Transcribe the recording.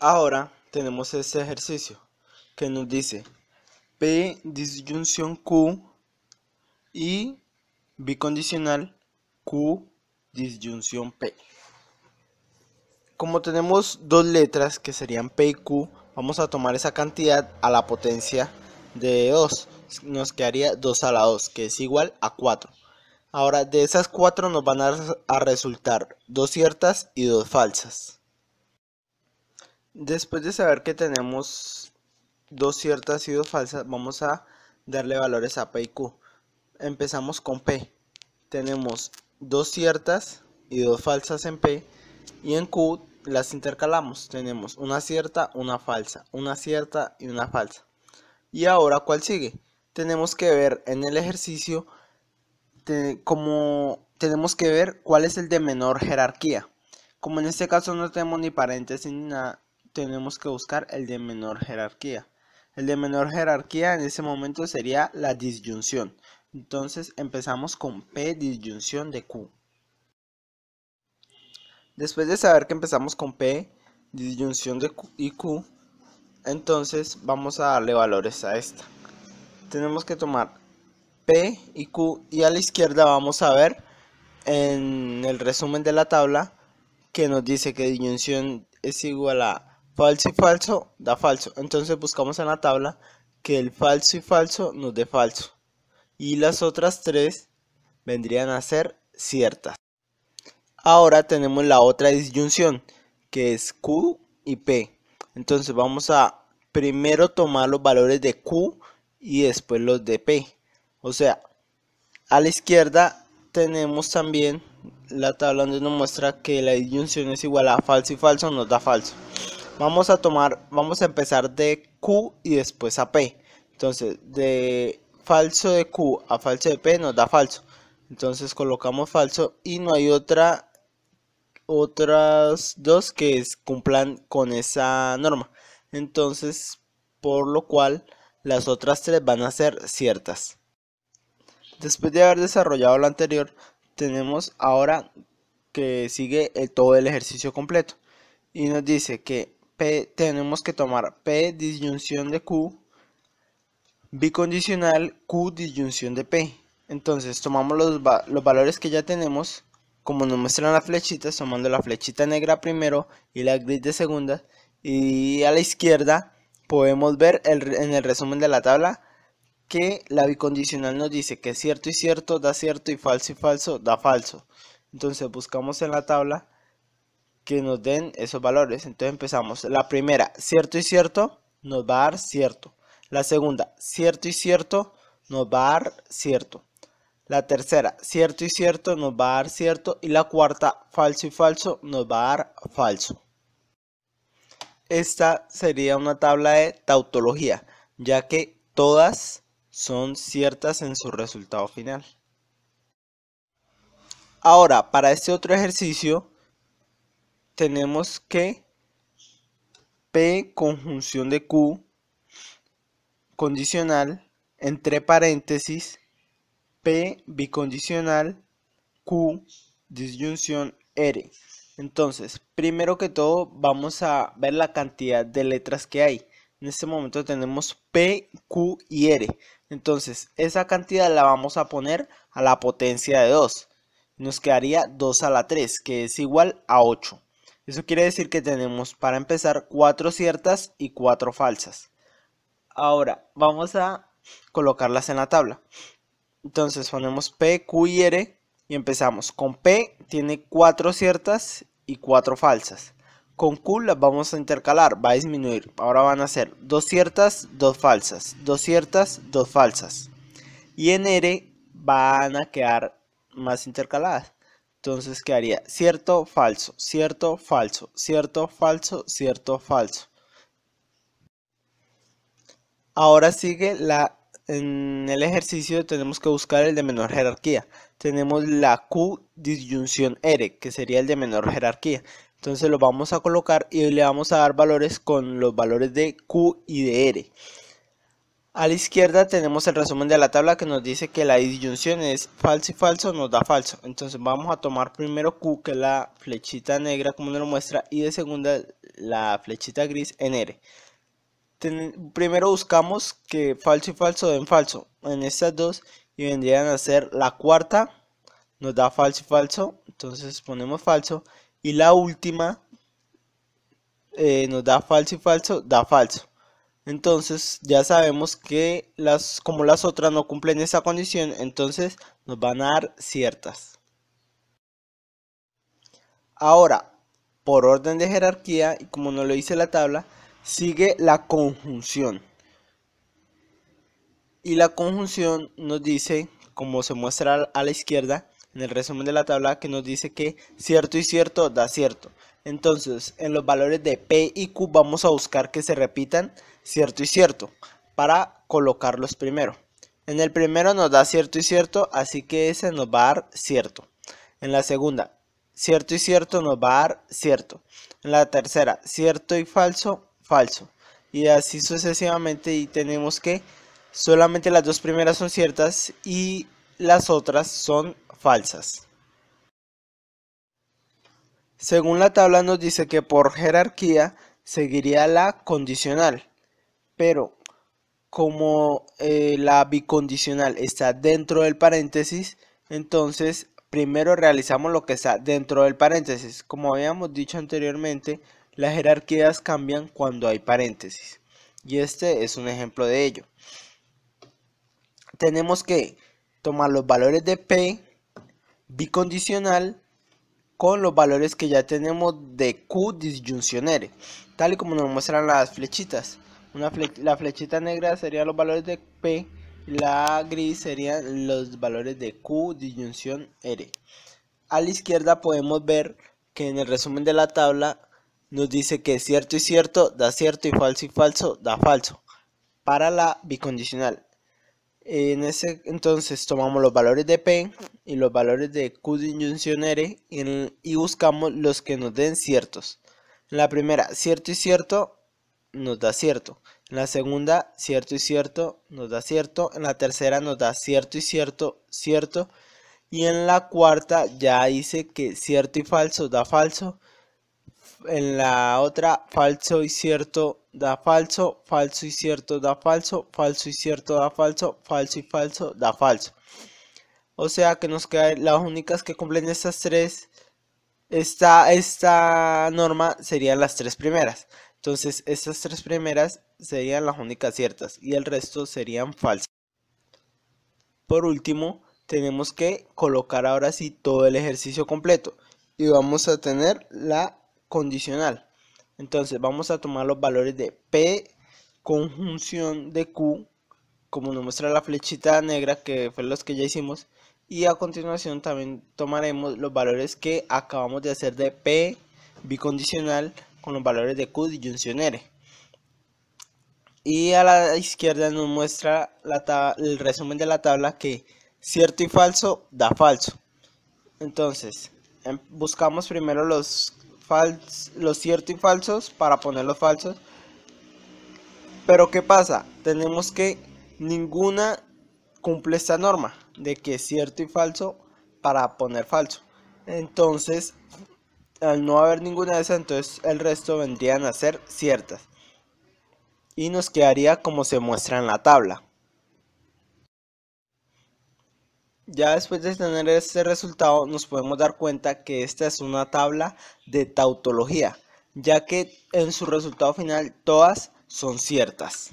Ahora tenemos este ejercicio que nos dice P disyunción Q y bicondicional Q disyunción P. Como tenemos dos letras que serían P y Q, vamos a tomar esa cantidad a la potencia de 2. Nos quedaría 2 a la 2, que es igual a 4. Ahora de esas 4 nos van a resultar 2 ciertas y 2 falsas. Después de saber que tenemos 2 ciertas y 2 falsas, vamos a darle valores a P y Q. Empezamos con P. Tenemos 2 ciertas y 2 falsas en P, y en Q las intercalamos. Tenemos una cierta, una falsa, una cierta y una falsa. Y ahora, ¿cuál sigue? Tenemos que ver en el ejercicio como tenemos que ver cuál es el de menor jerarquía. Como en este caso no tenemos ni paréntesis ni nada, tenemos que buscar el de menor jerarquía. El de menor jerarquía en ese momento sería la disyunción. Entonces empezamos con P disyunción de Q. Después de saber que empezamos con P disyunción de Q y Q, entonces vamos a darle valores a esta. Tenemos que tomar P y Q, y a la izquierda vamos a ver en el resumen de la tabla que nos dice que disyunción es igual a falso y falso da falso. Entonces buscamos en la tabla que el falso y falso nos dé falso, y las otras tres vendrían a ser ciertas. Ahora tenemos la otra disyunción, que es Q y P. Entonces vamos a primero tomar los valores de Q y después los de P. O sea, a la izquierda tenemos también la tabla donde nos muestra que la disyunción es igual a falso y falso nos da falso. Vamos a empezar de Q y después a P. Entonces, de falso de Q a falso de P nos da falso. Entonces colocamos falso y no hay otras dos que cumplan con esa norma. Entonces, por lo cual las otras tres van a ser ciertas. Después de haber desarrollado lo anterior, tenemos ahora que sigue todo el ejercicio completo. Y nos dice que tenemos que tomar P disyunción de Q, bicondicional Q disyunción de P. Entonces tomamos los valores que ya tenemos, como nos muestran las flechitas, tomando la flechita negra primero y la gris de segunda. Y a la izquierda podemos ver en el resumen de la tabla que la bicondicional nos dice que cierto y cierto da cierto y falso da falso. Entonces buscamos en la tabla que nos den esos valores. Entonces empezamos. La primera, cierto y cierto, nos va a dar cierto. La segunda, cierto y cierto, nos va a dar cierto. La tercera, cierto y cierto, nos va a dar cierto. Y la cuarta, falso y falso, nos va a dar falso. Esta sería una tabla de tautología, ya que todas son ciertas en su resultado final. Ahora, para este otro ejercicio, tenemos que P conjunción de Q condicional entre paréntesis P bicondicional Q disyunción R. Entonces, primero que todo vamos a ver la cantidad de letras que hay. En este momento tenemos P, Q y R. Entonces, esa cantidad la vamos a poner a la potencia de 2. Nos quedaría 2 a la 3, que es igual a 8. Eso quiere decir que tenemos para empezar 4 ciertas y 4 falsas. Ahora, vamos a colocarlas en la tabla. Entonces ponemos P, Q y R y empezamos. Con P tiene 4 ciertas y 4 falsas. Con Q las vamos a intercalar, va a disminuir. Ahora van a ser 2 ciertas, 2 falsas, 2 ciertas, 2 falsas. Y en R van a quedar más intercaladas. Entonces quedaría cierto, falso, cierto, falso, cierto, falso, cierto, falso. Ahora sigue en el ejercicio tenemos que buscar el de menor jerarquía. Tenemos la Q disyunción R, que sería el de menor jerarquía. Entonces lo vamos a colocar y le vamos a dar valores con los valores de Q y de R. A la izquierda tenemos el resumen de la tabla que nos dice que la disyunción es falso y falso, nos da falso. Entonces vamos a tomar primero Q, que es la flechita negra como nos lo muestra, y de segunda la flechita gris en R. Primero buscamos que falso y falso den falso en estas dos y vendrían a ser la cuarta, nos da falso y falso, entonces ponemos falso, y la última nos da falso y falso, da falso. Entonces ya sabemos que como las otras no cumplen esa condición, entonces nos van a dar ciertas. Ahora, por orden de jerarquía, y como nos lo dice la tabla, sigue la conjunción. Y la conjunción nos dice, como se muestra a la izquierda, en el resumen de la tabla, que nos dice que cierto y cierto da cierto. Entonces, en los valores de P y Q vamos a buscar que se repitan cierto y cierto para colocarlos primero. En el primero nos da cierto y cierto, así que ese nos va a dar cierto. En la segunda, cierto y cierto nos va a dar cierto. En la tercera, cierto y falso, falso. Y así sucesivamente, y tenemos que solamente las dos primeras son ciertas y las otras son falsas. Según la tabla nos dice que por jerarquía seguiría la condicional, pero como la bicondicional está dentro del paréntesis, entonces primero realizamos lo que está dentro del paréntesis. Como habíamos dicho anteriormente, las jerarquías cambian cuando hay paréntesis, y este es un ejemplo de ello. Tenemos que tomar los valores de P bicondicional con los valores que ya tenemos de Q disyunción R, tal y como nos muestran las flechitas. La flechita negra serían los valores de P, la gris serían los valores de Q disyunción R. A la izquierda podemos ver que en el resumen de la tabla nos dice que cierto y cierto da cierto y falso da falso para la bicondicional. Entonces tomamos los valores de P y los valores de Q disyunción R y buscamos los que nos den ciertos. En la primera, cierto y cierto nos da cierto. En la segunda, cierto y cierto nos da cierto. En la tercera nos da cierto y cierto, cierto. Y en la cuarta ya dice que cierto y falso da falso. En la otra, falso y cierto da falso, falso y cierto da falso, falso y cierto da falso, falso y falso da falso. O sea que nos quedan las únicas que cumplen estas tres. Esta norma serían las tres primeras. Entonces estas tres primeras serían las únicas ciertas y el resto serían falsas. Por último, tenemos que colocar ahora sí todo el ejercicio completo y vamos a tener la condicional. Entonces vamos a tomar los valores de P conjunción de Q, como nos muestra la flechita negra, que fue los que ya hicimos, y a continuación también tomaremos los valores que acabamos de hacer de P bicondicional con los valores de Q disyunción R. Y a la izquierda nos muestra el resumen de la tabla que cierto y falso da falso. Entonces buscamos primero los ciertos y falsos para poner los falsos. Pero ¿qué pasa? Tenemos que ninguna cumple esta norma de que es cierto y falso para poner falso. Entonces, al no haber ninguna de esas, entonces el resto vendrían a ser ciertas. Y nos quedaría como se muestra en la tabla. Ya después de tener este resultado nos podemos dar cuenta que esta es una tabla de tautología, ya que en su resultado final todas son ciertas.